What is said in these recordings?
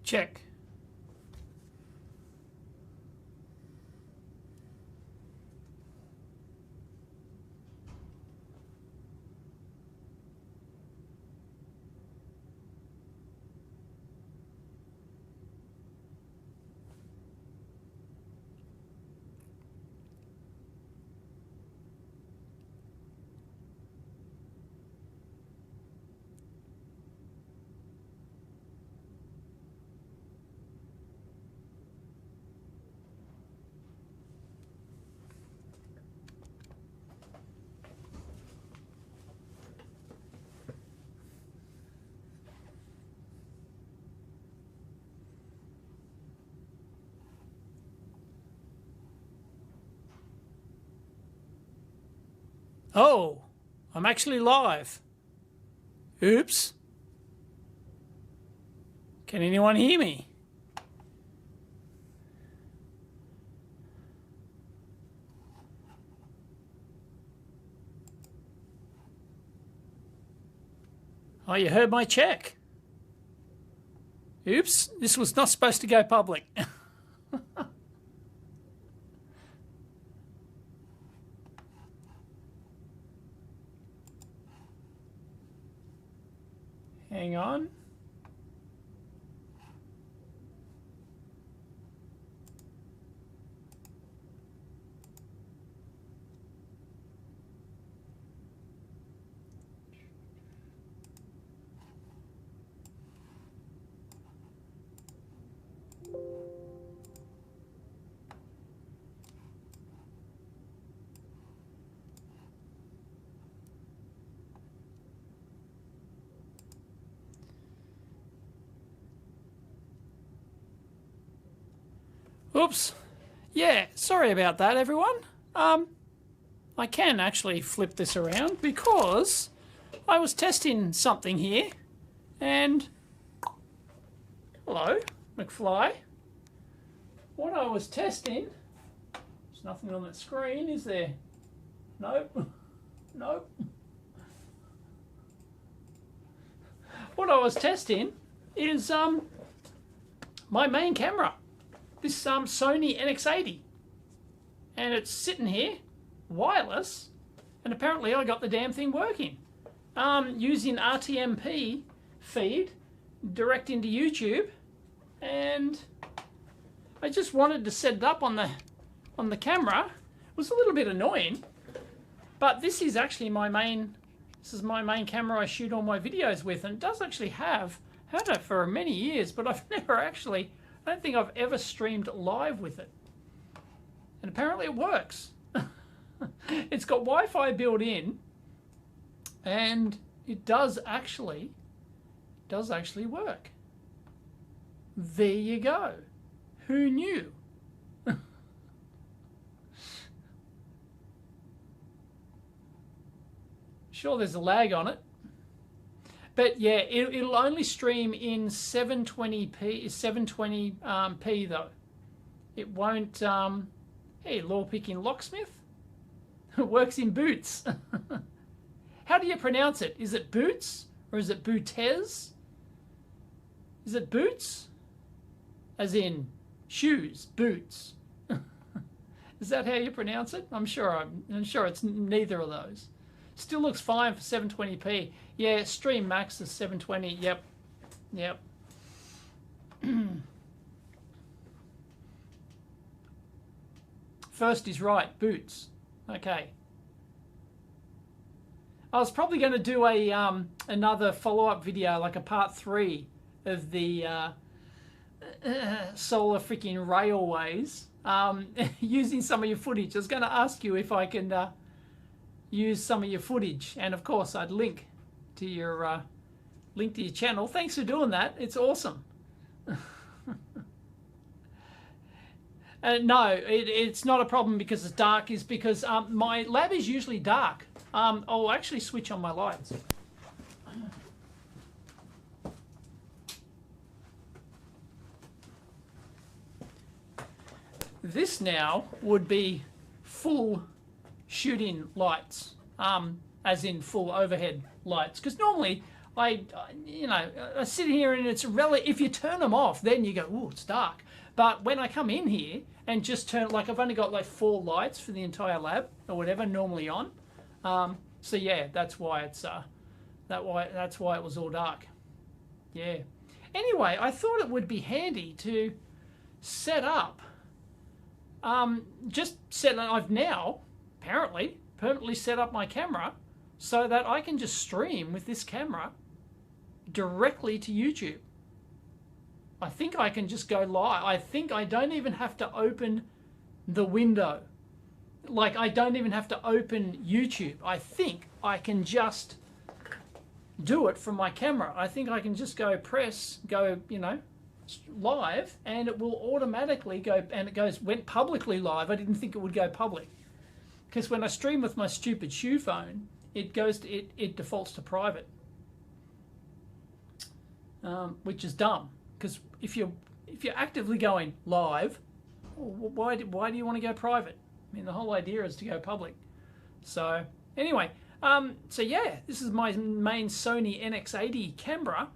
Check. Oh, I'm actually live. Oops. Can anyone hear me? Oh, you heard my check. Oops, this was not supposed to go public. Hang on. Oops. Yeah, sorry about that, everyone. I can actually flip this around because I was testing something here and... Hello, McFly. What I was testing... There's nothing on that screen, is there? Nope. Nope. What I was testing is my main camera. This Sony NX80, and it's sitting here, wireless, and apparently I got the damn thing working. Using RTMP feed direct into YouTube, and I just wanted to set it up on the camera. It was a little bit annoying, but this is actually my main. This is my main camera I shoot all my videos with, and it does actually had it for many years, but I've never actually. I don't think I've ever streamed live with it. And apparently it works. It's got Wi-Fi built in, and it does actually work. There you go. Who knew? Sure, there's a lag on it. But yeah, it'll only stream in 720p though. It won't. Hey, law picking locksmith. It works in boots. How do you pronounce it? Is it boots or is it bootez? Is it boots? As in shoes, boots. Is that how you pronounce it? I'm sure it's neither of those. Still looks fine for 720p. Yeah, Stream Max is 720. Yep. First is right, boots. Okay. I was probably going to do a another follow-up video, like a part 3 of the solar freaking railways, using some of your footage. I was going to ask you if I can use some of your footage, and of course I'd link to your channel. Thanks for doing that. It's awesome. No, it's not a problem because it's dark. Is because my lab is usually dark. I'll actually switch on my lights. This now would be full shooting lights, as in full overhead lights, because normally I sit here and it's really, if you turn them off, then you go, oh, it's dark. But when I come in here and just turn, like I've only got like 4 lights for the entire lab or whatever normally on. So yeah, that's why it's that's why it was all dark. Yeah. Anyway, I thought it would be handy to set up. I've now apparently permanently set up my camera so that I can just stream with this camera directly to YouTube. I think I can just go live. I think I don't even have to open the window. Like, I don't even have to open YouTube. I think I can just do it from my camera. I think I can just go live, and it will automatically go, and it went publicly live. I didn't think it would go public, because when I stream with my stupid shoe phone, it defaults to private, which is dumb. Because if you're actively going live, why do you want to go private? I mean, the whole idea is to go public. So anyway, so yeah, this is my main Sony NX80 camera,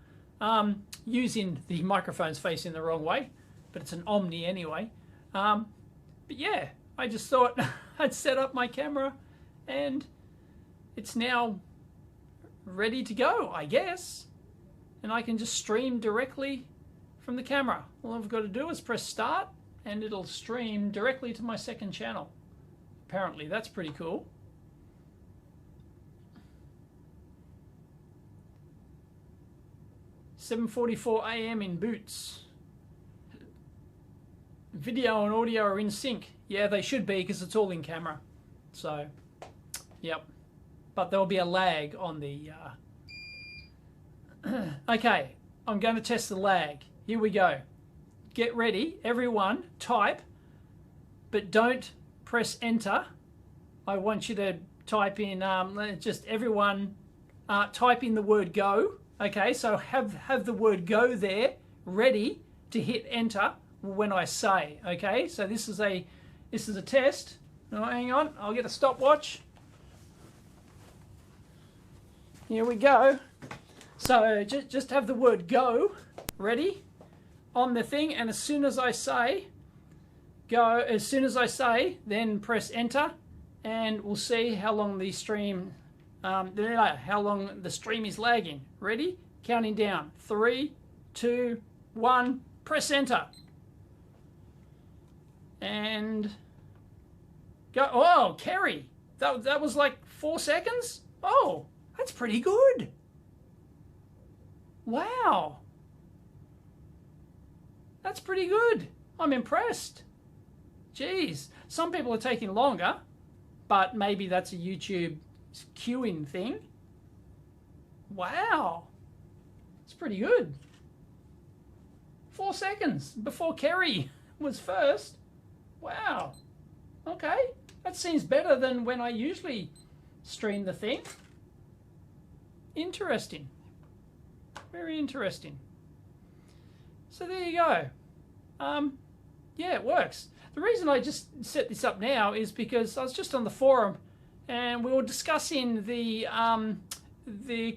using the microphone's facing the wrong way, but it's an Omni anyway. But yeah, I just thought I'd set up my camera, and it's now ready to go, I guess, and I can just stream directly from the camera. All I've got to do is press start, and it'll stream directly to my second channel. Apparently, that's pretty cool. "7:44 a.m. in Boots. Video and audio are in sync." Yeah, they should be, because it's all in camera. So, yep. But there'll be a lag on the... Okay, I'm going to test the lag. Here we go. Get ready, everyone, type, but don't press enter. I want you to type in, just everyone type in the word go. Okay, so have the word go there ready to hit enter when I say. Okay, so this is a test. Oh, hang on, I'll get a stopwatch. Here we go. So just have the word go ready on the thing, and as soon as I say go, then press enter, and we'll see how long the stream is lagging. Ready? Counting down. 3, 2, 1. Press enter. And go. Oh, Kerry. That was like 4 seconds? Oh, that's pretty good. Wow. That's pretty good. I'm impressed. Jeez. Some people are taking longer, but maybe that's a YouTube queuing thing. Wow. It's pretty good. 4 seconds before Kerry was first. Wow. Okay. That seems better than when I usually stream the thing. Interesting. Very interesting. So there you go. Yeah, it works. The reason I just set this up now is because I was just on the forum, and we were discussing the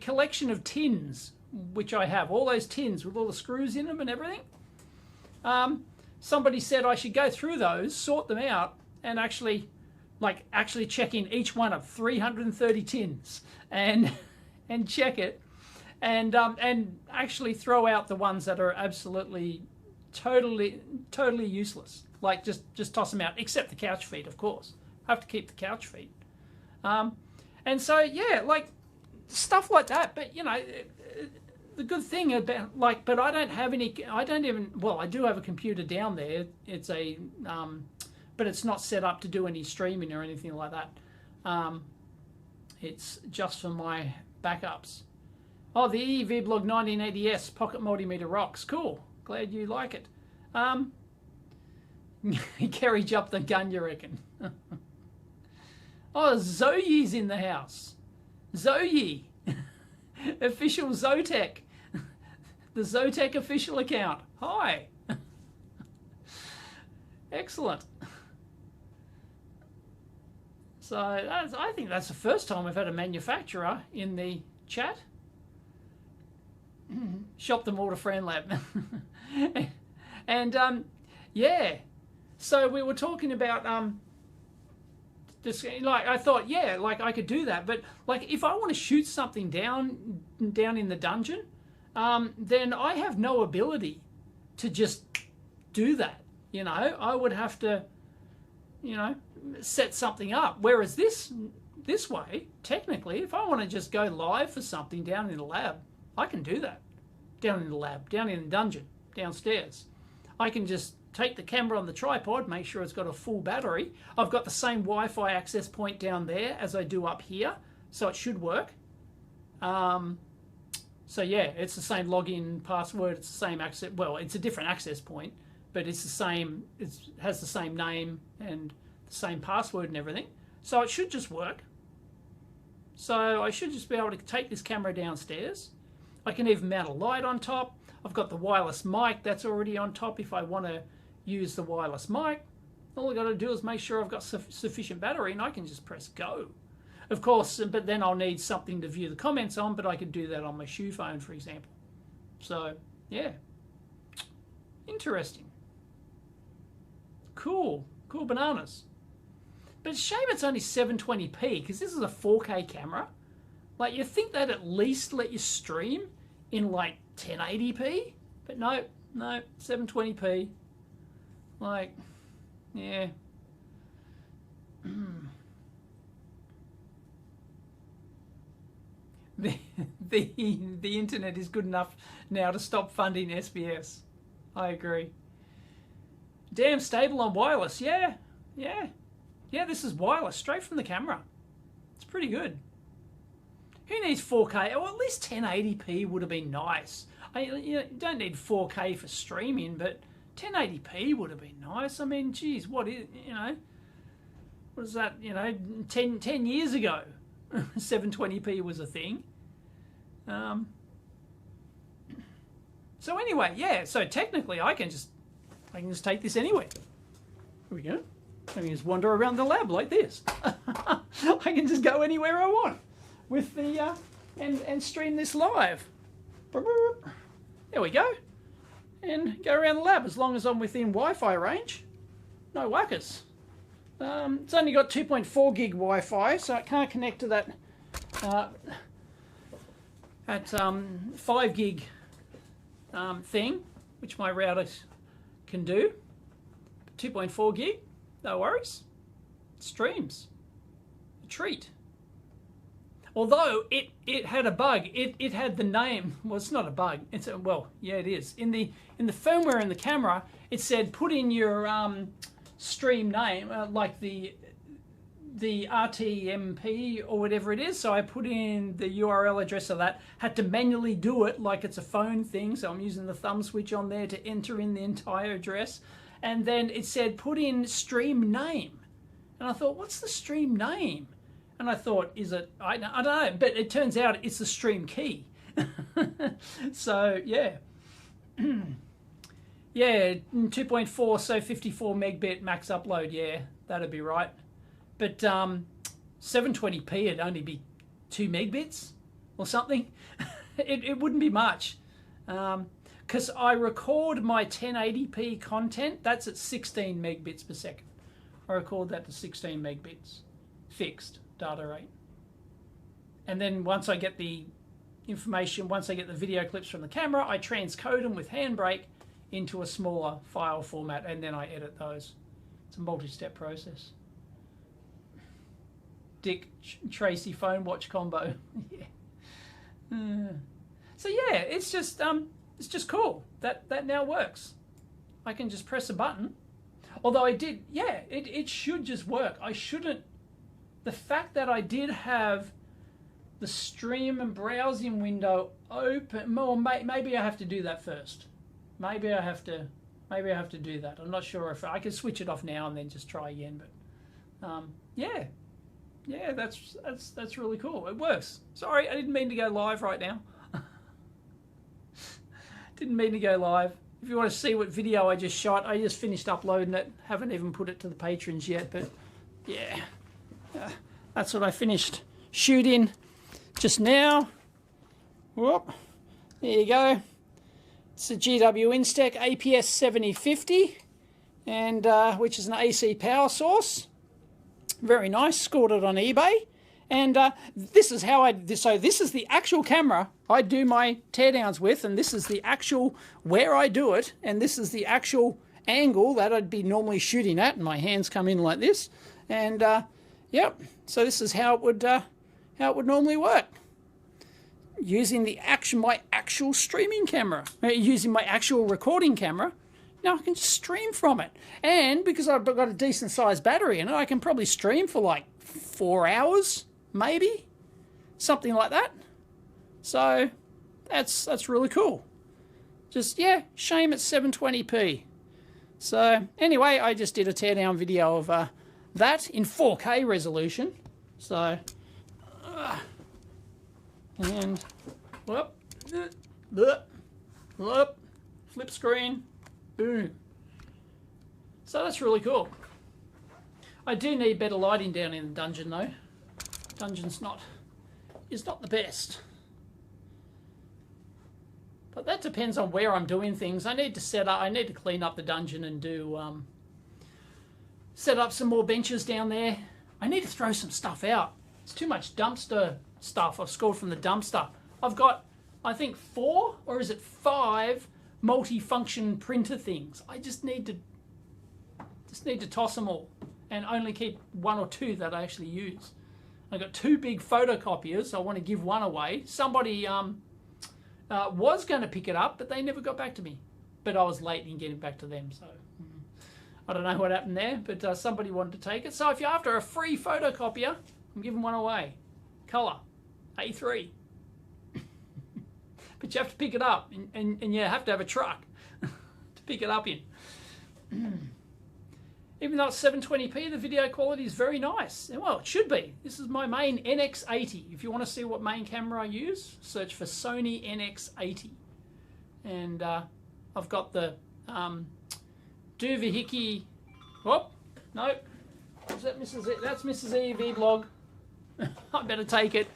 collection of tins which I have. All those tins with all the screws in them and everything. Somebody said I should go through those, sort them out, and actually check in each one of 330 tins and check it. And actually throw out the ones that are absolutely, totally useless. Like just toss them out, except the couch feet, of course. I have to keep the couch feet. And so yeah, like stuff like that. But you know, the good thing about but I don't have any. I don't even. Well, I do have a computer down there. It's a, but it's not set up to do any streaming or anything like that. It's just for my backups. Oh, the EEVblog 1980S Pocket Multimeter rocks. Cool. Glad you like it. Kerry jumped the gun, you reckon? Oh, Zoe's in the house. Zoe. Official Zotac. The Zotac official account. Hi. Excellent. So I think that's the first time we've had a manufacturer in the chat. Shop them all to FranLab. And yeah, so we were talking about just like I thought, yeah, like I could do that, but like if I want to shoot something down in the dungeon, then I have no ability to just do that. You know, I would have to, you know, set something up. Whereas this way, technically, if I want to just go live for something down in the lab, I can do that. Down in the lab, down in the dungeon, downstairs. I can just take the camera on the tripod, make sure it's got a full battery. I've got the same Wi-Fi access point down there as I do up here, so it should work. So yeah, it's the same login password, it's the same access, well, it's a different access point, but it's the same, it has the same name and the same password and everything. So it should just work. So I should just be able to take this camera downstairs. I can even mount a light on top. I've got the wireless mic that's already on top if I want to use the wireless mic. All I've got to do is make sure I've got sufficient battery and I can just press go. Of course, but then I'll need something to view the comments on, but I could do that on my shoe phone, for example. So, yeah. Interesting. Cool. Cool bananas. But it's a shame it's only 720p, because this is a 4K camera. Like, you'd think they'd at least let you stream in, like, 1080p? But no, 720p. Like, yeah. The internet is good enough now to stop funding SBS. I agree. Damn stable on wireless. Yeah. This is wireless, straight from the camera. It's pretty good. Who needs 4K? Or at least 1080p would have been nice. You don't need 4K for streaming, but 1080p would have been nice. I mean, geez, what is, what is that, 10 years ago, 720p was a thing. So anyway, yeah, so technically I can just take this anywhere. Here we go. I can just wander around the lab like this. I can just go anywhere I want with the, and stream this live. There we go. And go around the lab as long as I'm within Wi-Fi range. No whackers. It's only got 2.4 gig Wi-Fi, so it can't connect to that 5 gig thing, which my router can do. 2.4 gig, no worries. It streams. A treat. Although it had a bug. It had the name. Well, it's not a bug. It's a, well, yeah, it is. In the firmware in the camera, it said put in your stream name, like the RTMP or whatever it is. So I put in the URL address of that. Had to manually do it like it's a phone thing. So I'm using the thumb switch on there to enter in the entire address. And then it said put in stream name. And I thought, what's the stream name? And I thought, is it, I don't know, but it turns out it's the stream key. So, yeah. Yeah, 2.4, so 54 megbit max upload, yeah, that'd be right. But 720p, it'd only be 2 megbits or something. It wouldn't be much. Because I record my 1080p content, that's at 16 megbits per second. I record that to 16 megbits, fixed data rate. And then once I get the information, once I get the video clips from the camera, I transcode them with Handbrake into a smaller file format, and then I edit those. It's a multi-step process. Dick Tracy phone watch combo. Yeah. So yeah, it's just cool. That now works. I can just press a button. Although it should just work. I shouldn't. The fact that I did have the stream and browsing window open, well, maybe I have to do that first. Maybe I have to do that. I'm not sure if I can switch it off now and then just try again. But yeah, that's really cool. It works. Sorry, I didn't mean to go live right now. Didn't mean to go live. If you want to see what video I just shot, I just finished uploading it. Haven't even put it to the patrons yet, but yeah. That's what I finished shooting just now. Whoop. There you go. It's a GW Instax APS 7050, and which is an AC power source. Very nice. Scored it on eBay. And this is how so this is the actual camera I do my teardowns with, and this is the actual where I do it, and this is the actual angle that I'd be normally shooting at, and my hands come in like this, and yep. So this is how it would normally work, using my actual streaming camera, using my actual recording camera. Now I can stream from it, and because I've got a decent sized battery in it, I can probably stream for like 4 hours. Maybe something like that. So that's really cool. Just, yeah, shame it's 720p. So anyway, I just did a teardown video of that in 4K resolution. So and whoop, flip screen, boom. So that's really cool. I do need better lighting down in the dungeon though. Dungeon's is not the best, but that depends on where I'm doing things. I need to clean up the dungeon and do set up some more benches down there. I need to throw some stuff out. It's too much dumpster stuff I've scored from the dumpster. I've got, I think, 4 or is it 5 multi-function printer things. I just need to toss them all and only keep 1 or 2 that I actually use. I've got 2 big photocopiers. I want to give one away. Somebody was going to pick it up, but they never got back to me. But I was late in getting back to them, so I don't know what happened there. But somebody wanted to take it. So if you're after a free photocopier, I'm giving one away. Colour, A3. But you have to pick it up, and you have to have a truck to pick it up in. Even though it's 720p, the video quality is very nice. And well, it should be. This is my main NX80. If you want to see what main camera I use, search for Sony NX80. And I've got the Duvahiki. Oh, no. Is that Mrs. E? That's Mrs. E vlog. I better take it.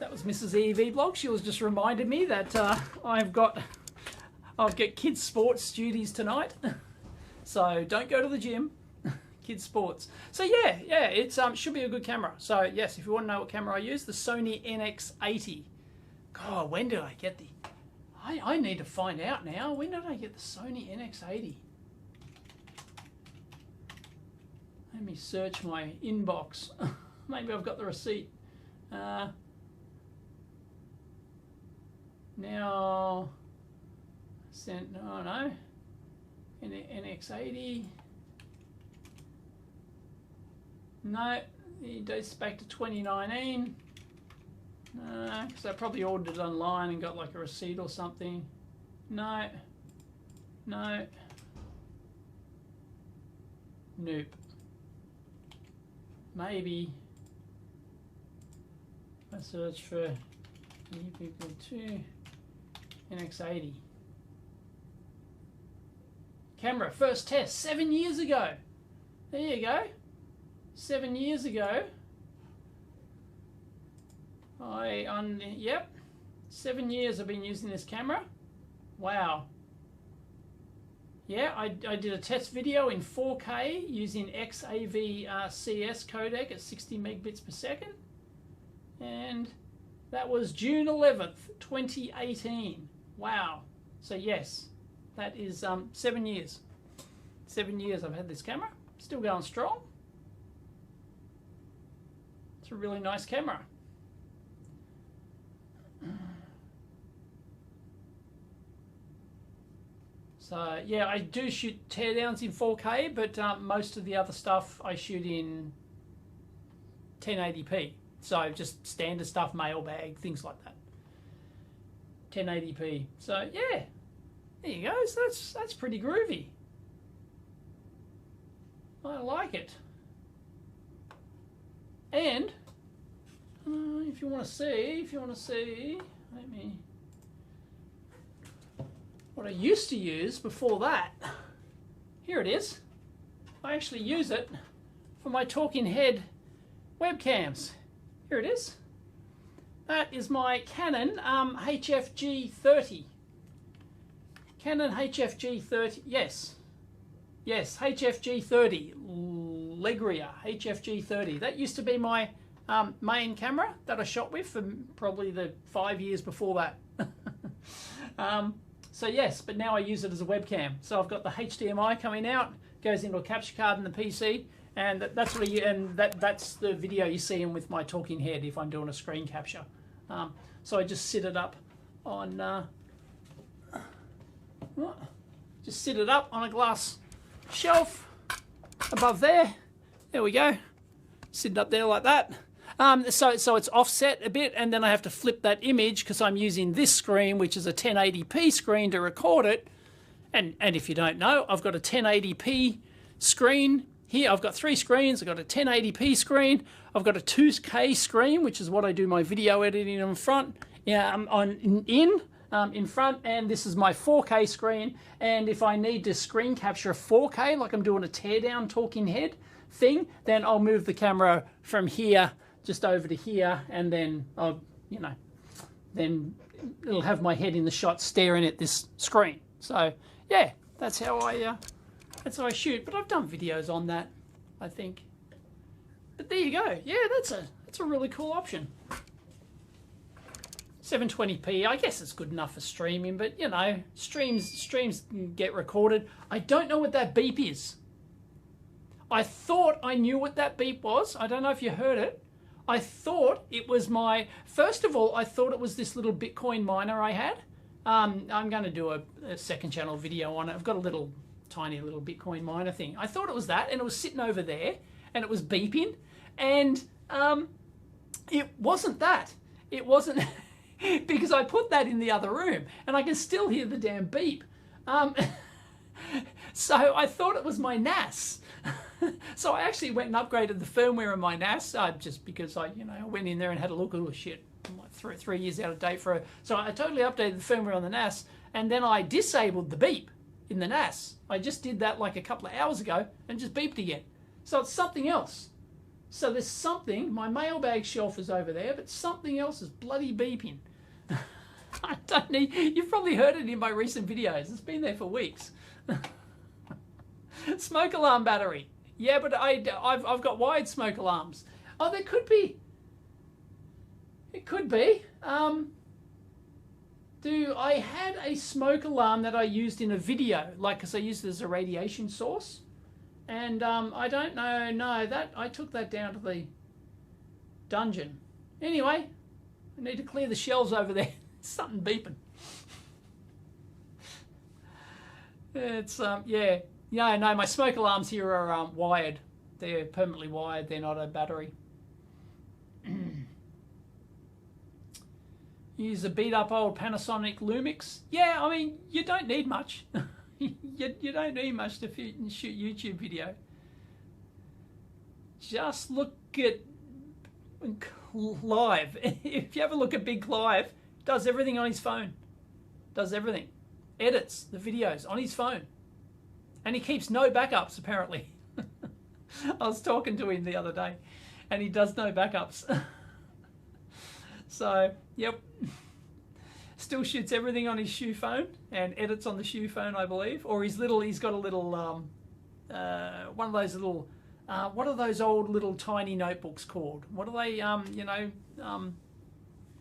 That was Mrs. E vlog. She was just reminding me that I've got kids sports duties tonight, so don't go to the gym. Kids sports. So yeah, it's should be a good camera. So yes, if you want to know what camera I use, the Sony NX80. God, when did I get the? I need to find out now. When did I get the Sony NX80? Let me search my inbox. Maybe I've got the receipt. Now, sent, oh no, NX80. No, it dates back to 2019. Because I probably ordered it online and got like a receipt or something. No. Nope. Maybe. I search for EP2 NX80. Camera, first test, 7 years ago. There you go. 7 years ago. Yep. 7 years I've been using this camera. Wow. Yeah, I did a test video in 4K using XAV-CS codec at 60 megabits per second. And that was June 11th, 2018. Wow. So yes, that is 7 years. 7 years I've had this camera. Still going strong. It's a really nice camera. So yeah, I do shoot teardowns in 4K, but most of the other stuff I shoot in 1080p. So just standard stuff, mailbag, things like that. 1080p. So yeah, There you go. So that's pretty groovy. I like it. And if you want to see, let me. What I used to use before that, here it is. I actually use it for my talking head webcams. Here it is. That is my Canon HFG30. Canon HFG30, yes, HFG30, Legria HFG30. That used to be my main camera that I shot with for probably the 5 years before that. So yes, but now I use it as a webcam. So I've got the HDMI coming out, goes into a capture card in the PC, and that's what that's the video you're seeing with my talking head if I'm doing a screen capture. So I just sit it up on, just sit it up on a glass shelf above there. There we go. Sit it up there like that. So it's offset a bit, and then I have to flip that image because I'm using this screen, which is a 1080p screen, to record it. And if you don't know, I've got a 1080p screen here. I've got 3 screens. I've got a 1080p screen. I've got a 2K screen, which is what I do my video editing in front. Yeah, in front, and this is my 4K screen. And if I need to screen capture 4K, like I'm doing a teardown talking head thing, then I'll move the camera from here just over to here, and then I'll, then it'll have my head in the shot staring at this screen. So yeah, that's how I shoot. But I've done videos on that, I think. But there you go. Yeah, that's a really cool option. 720p, I guess it's good enough for streaming, but streams get recorded. I don't know what that beep is. I thought I knew what that beep was. I don't know if you heard it. I thought it was first of all, I thought it was this little Bitcoin miner I had. I'm going to do a second channel video on it. I've got a tiny little Bitcoin miner thing. I thought it was that, and it was sitting over there, and it was beeping, and it wasn't that. It wasn't, because I put that in the other room, and I can still hear the damn beep. So I thought it was my NAS. So I actually went and upgraded the firmware of my NAS, just because I went in there and had a look. Oh shit, I'm like 3 years out of date so I totally updated the firmware on the NAS, and then I disabled the beep in the NAS. I just did that like a couple of hours ago and just beeped again. So it's something else. So there's something, my mailbag shelf is over there, but something else is bloody beeping. I don't need, you've probably heard it in my recent videos. It's been there for weeks. Smoke alarm battery. Yeah, but I've got wired smoke alarms. Oh, there could be. It could be. I had a smoke alarm that I used in a video, because I used it as a radiation source. And I don't know, no, I took that down to the dungeon. Anyway, I need to clear the shelves over there. Something beeping. It's, yeah. Yeah, no, my smoke alarms here are wired. They're permanently wired. They're not a battery. Use a beat up old Panasonic Lumix. Yeah, I mean, you don't need much. you don't need much to shoot YouTube video. Just look at Clive. If you have a look at Big Clive, does everything on his phone. Does everything. Edits the videos on his phone. And he keeps no backups, apparently. I was talking to him the other day, and he does no backups. So, yep. Still shoots everything on his shoe phone and edits on the shoe phone, I believe. Or he's got a little, one of those little, what are those old little tiny notebooks called? What are they,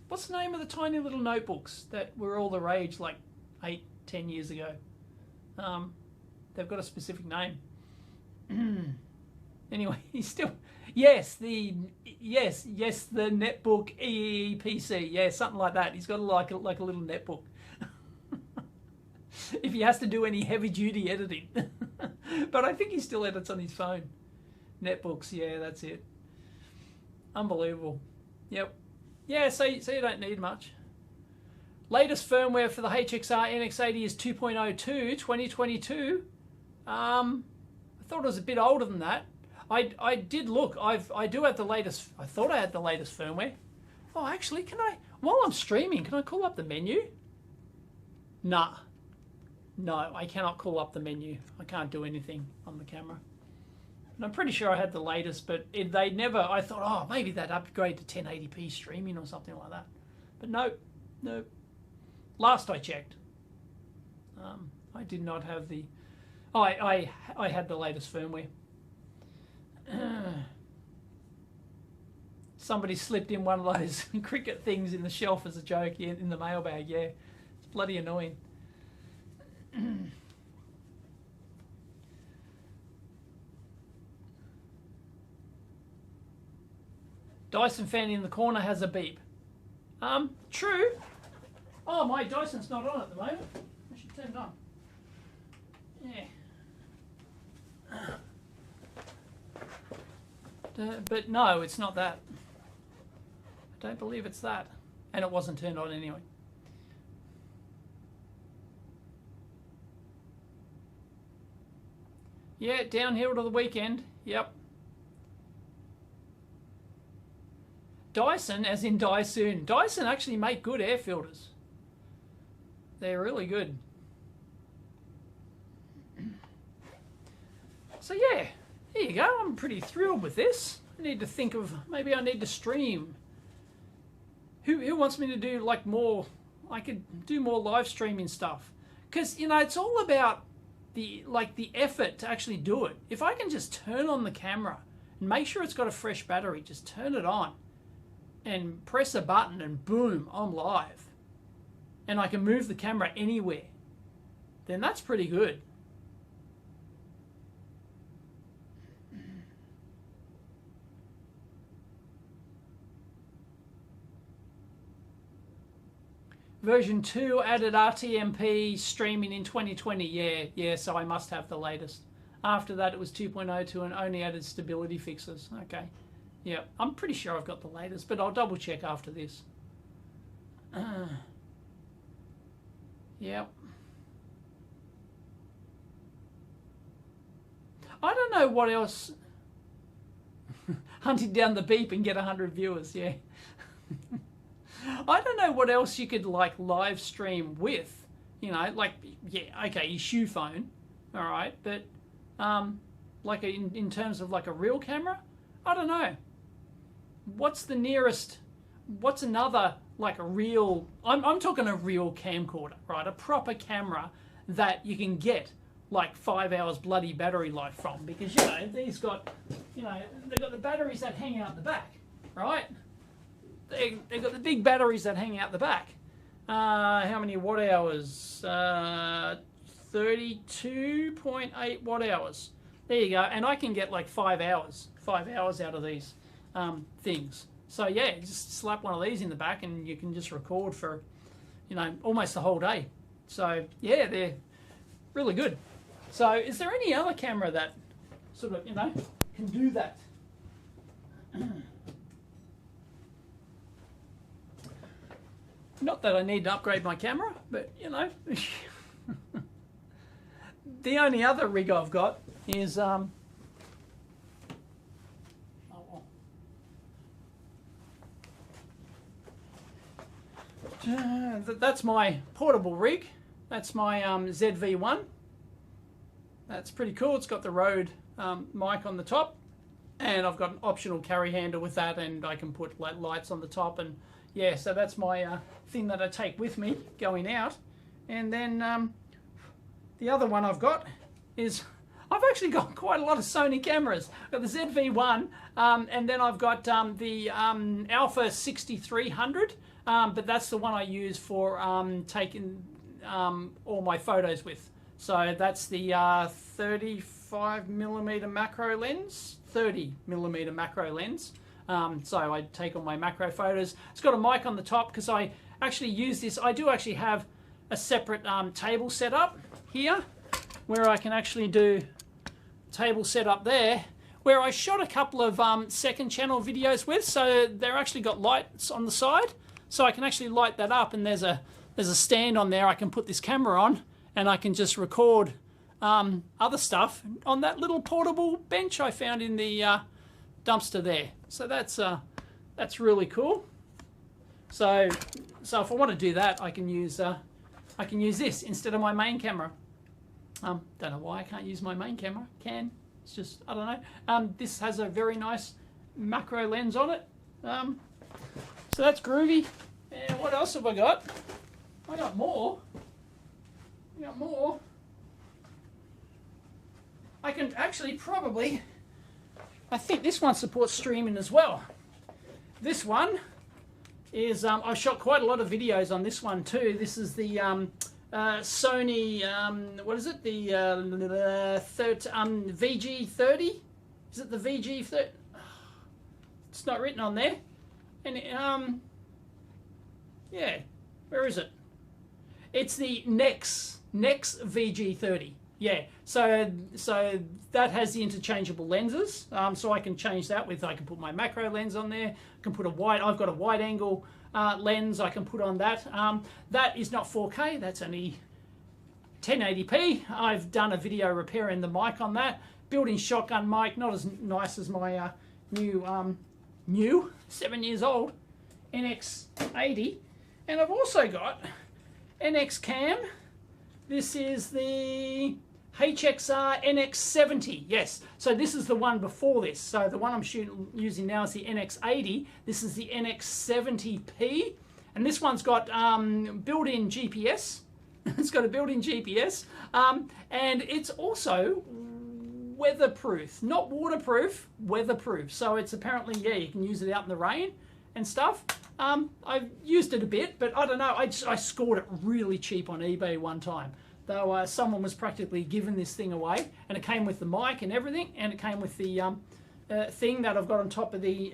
what's the name of the tiny little notebooks that were all the rage like 8-10 years ago? They've got a specific name. Anyway, he's still, yes, the netbook EEPC, yeah, something like that. He's got like a little netbook. If he has to do any heavy duty editing. But I think he still edits on his phone. Netbooks, yeah, that's it. Unbelievable. Yep. Yeah, so you don't need much. latest firmware for the HXR NX80 is 2.02, 2022. I thought it was a bit older than that. I did look. I do have the latest. I thought I had the latest firmware. Oh, actually, can I? While I'm streaming, can I call up the menu? Nah. No, I cannot call up the menu. I can't do anything on the camera. And I'm pretty sure I had the latest, but they never. I thought, oh, maybe they'd upgrade to 1080p streaming or something like that. But no, no. Last I checked, I did not have the. Oh, I had the latest firmware. Somebody slipped in one of those cricket things in the shelf as a joke in the mailbag. Yeah, it's bloody annoying. Dyson fan in the corner has a beep. True. Oh, my Dyson's not on at the moment. I should turn it on. Yeah. But no, it's not that. I don't believe it's that. And it wasn't turned on anyway. Yeah, downhill to the weekend. Yep. Dyson, as in Dyson. Dyson actually make good air filters. They're really good. So yeah, here you go. I'm pretty thrilled with this. I need to think of, maybe I need to stream. Who wants me to do like more, I could do more live streaming stuff. Because, you know, it's all about the effort to actually do it. If I can just turn on the camera and make sure it's got a fresh battery, just turn it on and press a button and boom, I'm live. And I can move the camera anywhere. Then that's pretty good. Version 2 added RTMP streaming in 2020. Yeah, so I must have the latest. After that it was 2.02 and only added stability fixes. Okay. Yeah, I'm pretty sure I've got the latest, but I'll double check after this. Yep. I don't know what else. Hunting down the beep and get 100 viewers, yeah. I don't know what else you could like live stream with, you know, like, yeah, okay, your shoe phone, all right, but like in terms of like a real camera, I don't know. What's the nearest, what's another like a real, I'm talking a real camcorder, right, a proper camera that you can get like 5 hours bloody battery life from, because, you know, these got, you know, they've got the batteries that hang out the back, right? They've got the big batteries that hang out the back. How many watt hours? 32.8 watt hours. There you go. And I can get like 5 hours out of these things. So yeah, just slap one of these in the back and you can just record for, you know, almost the whole day. So yeah, they're really good. So is there any other camera that sort of, you know, can do that? Not that I need to upgrade my camera, but, you know, the only other rig I've got is that's my portable rig. That's my ZV-1. That's pretty cool. It's got the Rode mic on the top, and I've got an optional carry handle with that, and I can put lights on the top, and yeah, so that's my thing that I take with me going out. And then the other one I've got is, I've actually got quite a lot of Sony cameras. I've got the ZV-1, and then I've got the Alpha 6300, but that's the one I use for taking all my photos with. So that's the 35mm macro lens, 30mm macro lens. So I take all my macro photos. It's got a mic on the top because I actually use this. I do actually have a separate table set up here where I can actually do table setup there, where I shot a couple of second channel videos with. So they're actually got lights on the side, so I can actually light that up, and there's a there's a stand on there I can put this camera on, and I can just record other stuff on that little portable bench I found in the dumpster there. So that's really cool. So if I want to do that, I can use this instead of my main camera. Don't know why I can't use my main camera. Can. It's just, I don't know. This has a very nice macro lens on it. So that's groovy. And what else have I got? I got more. I can actually probably, I think this one supports streaming as well. This one is, I've shot quite a lot of videos on this one too. This is the Sony, what is it? The VG30? Is it the VG30? It's not written on there. And yeah, where is it? It's the Nex VG30. Yeah, so that has the interchangeable lenses. So I can change that with, I can put my macro lens on there. I can put I've got a wide angle lens I can put on that. That is not 4K, that's only 1080p. I've done a video repairing the mic on that. Built-in shotgun mic, not as nice as my new 7 years old NX80. And I've also got NX Cam. This is the HXR NX70. Yes, so this is the one before this. So the one I'm using now is the NX80. This is the NX70P, and this one's got built-in GPS. It's got a built-in GPS, and it's also weatherproof, not waterproof, weatherproof. So it's apparently, yeah, you can use it out in the rain and stuff. I've used it a bit, but I don't know, I scored it really cheap on eBay one time. Though someone was practically giving this thing away, and it came with the mic and everything, and it came with the thing that I've got on top of the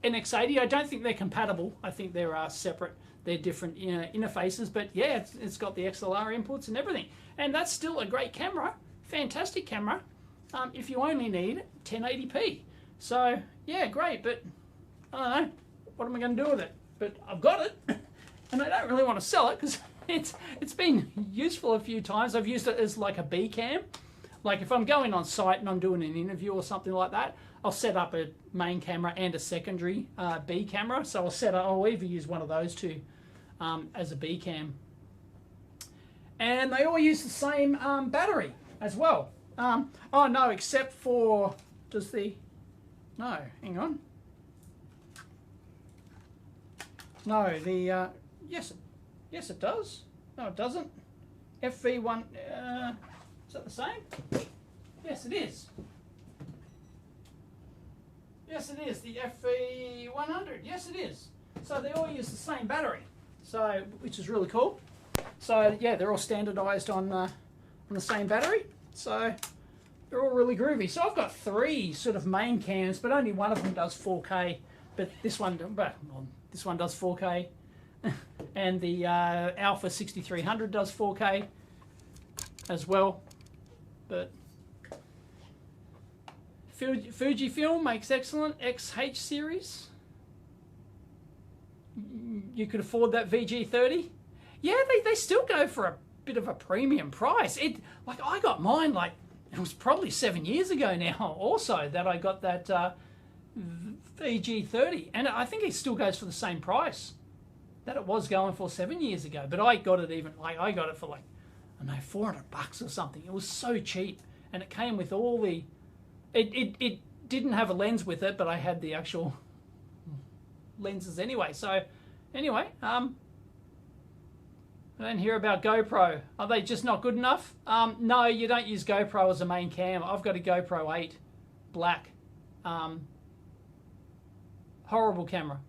NX80. I don't think they're compatible. I think they're separate. They're different interfaces, but yeah, it's got the XLR inputs and everything. And that's still a great camera, fantastic camera, if you only need 1080p. So yeah, great, but I don't know, what am I going to do with it? But I've got it, and I don't really want to sell it because it's been useful a few times. I've used it as like a B cam. Like if I'm going on site and I'm doing an interview or something like that, I'll set up a main camera and a secondary B camera. So I'll either use one of those two as a B cam. And they all use the same battery as well. Oh no, except for, no, hang on. No, yes it does. No, it doesn't. FV1, is that the same? Yes, it is. Yes, it is. The FV100. Yes, it is. So they all use the same battery. So, which is really cool. So yeah, they're all standardized on the same battery. So they're all really groovy. So I've got 3 sort of main cams, but only one of them does 4K. But this one does 4K. And the Alpha 6300 does 4K as well. But Fujifilm makes excellent XH series. You could afford that VG30. Yeah, they still go for a bit of a premium price. Like I got mine, like it was probably 7 years ago now also that I got that VG30, and I think it still goes for the same price that it was going for 7 years ago. But I got it I got it for like, I don't know, $400 or something. It was so cheap, and it came with all the. It didn't have a lens with it, but I had the actual lenses anyway. So anyway, I don't hear about GoPro. Are they just not good enough? No, you don't use GoPro as a main cam. I've got a GoPro 8 black. Horrible camera.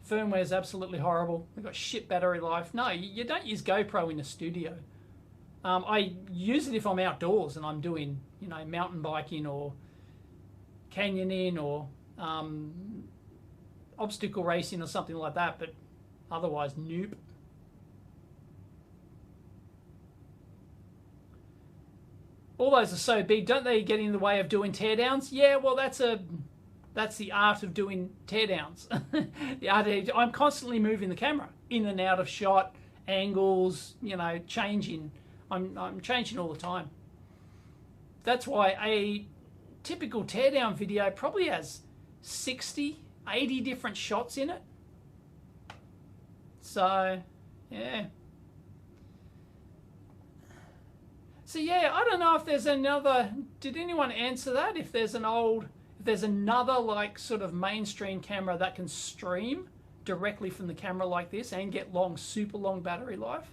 Firmware is absolutely horrible. We've got shit battery life. No, you don't use GoPro in a studio. I use it if I'm outdoors and I'm doing, mountain biking or canyoning or obstacle racing or something like that, but otherwise, nope. All those are so big, don't they get in the way of doing teardowns? Yeah, well, that's a That's the art of doing teardowns. I'm constantly moving the camera in and out of shot, angles, you know, changing. I'm changing all the time. That's why a typical teardown video probably has 60, 80 different shots in it. So, yeah. So yeah, I don't know if there's another, did anyone answer that? If there's another like sort of mainstream camera that can stream directly from the camera like this and get super long battery life?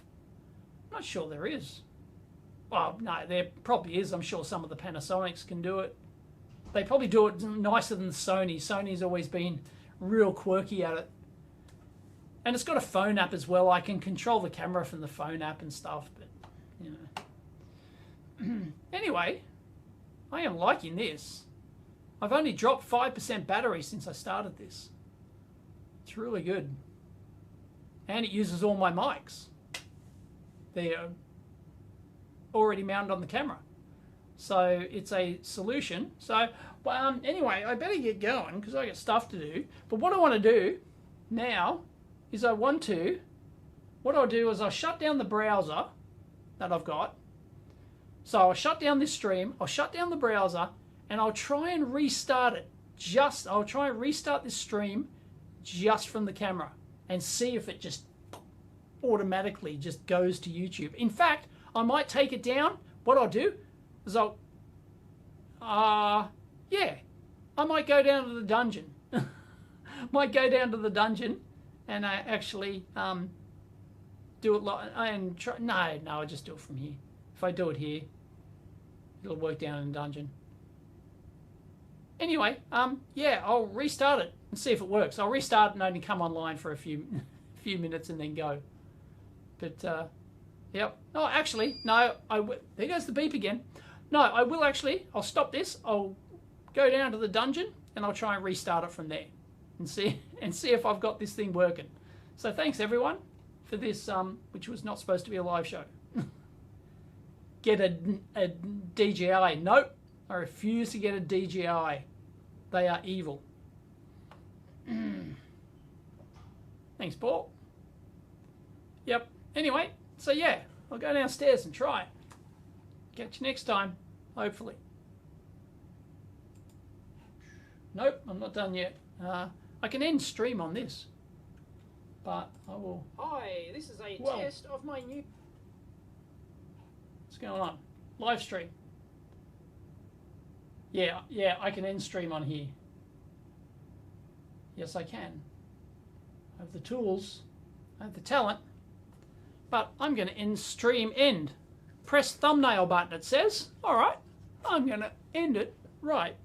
I'm not sure there is. Well, no, there probably is. I'm sure some of the Panasonics can do it. They probably do it nicer than Sony. Sony's always been real quirky at it. And it's got a phone app as well. I can control the camera from the phone app and stuff, but, you know. Anyway, I am liking this. I've only dropped 5% battery since I started this. It's really good. And it uses all my mics. They're already mounted on the camera. So it's a solution. So anyway, I better get going because I got stuff to do. But what I want to do now is what I'll do is I'll shut down the browser that I've got. So I'll shut down this stream, I'll shut down the browser, and I'll try and restart it. I'll try and restart this stream just from the camera and see if it just automatically just goes to YouTube. In fact, I might take it down. What I'll do is I might go down to the dungeon. Might go down to the dungeon and I actually do it and try. No, I'll just do it from here. If I do it here, it'll work down in the dungeon. Anyway, yeah, I'll restart it and see if it works. I'll restart it and only come online for a few minutes and then go. But yep. Oh, actually, no. There goes the beep again. No, I will actually. I'll stop this. I'll go down to the dungeon and I'll try and restart it from there and see if I've got this thing working. So thanks everyone for this, which was not supposed to be a live show. Get a DJI. Nope. I refuse to get a DJI. They are evil. Thanks, Paul. Yep. Anyway, so yeah, I'll go downstairs and try it. Catch you next time, hopefully. Nope, I'm not done yet. I can end stream on this, but I will. Hi, this is a test of my new. What's going on? Live stream. Yeah, I can end stream on here. Yes, I can. I have the tools, I have the talent, but I'm going to end stream end. Press thumbnail button, it says. All right, I'm going to end it right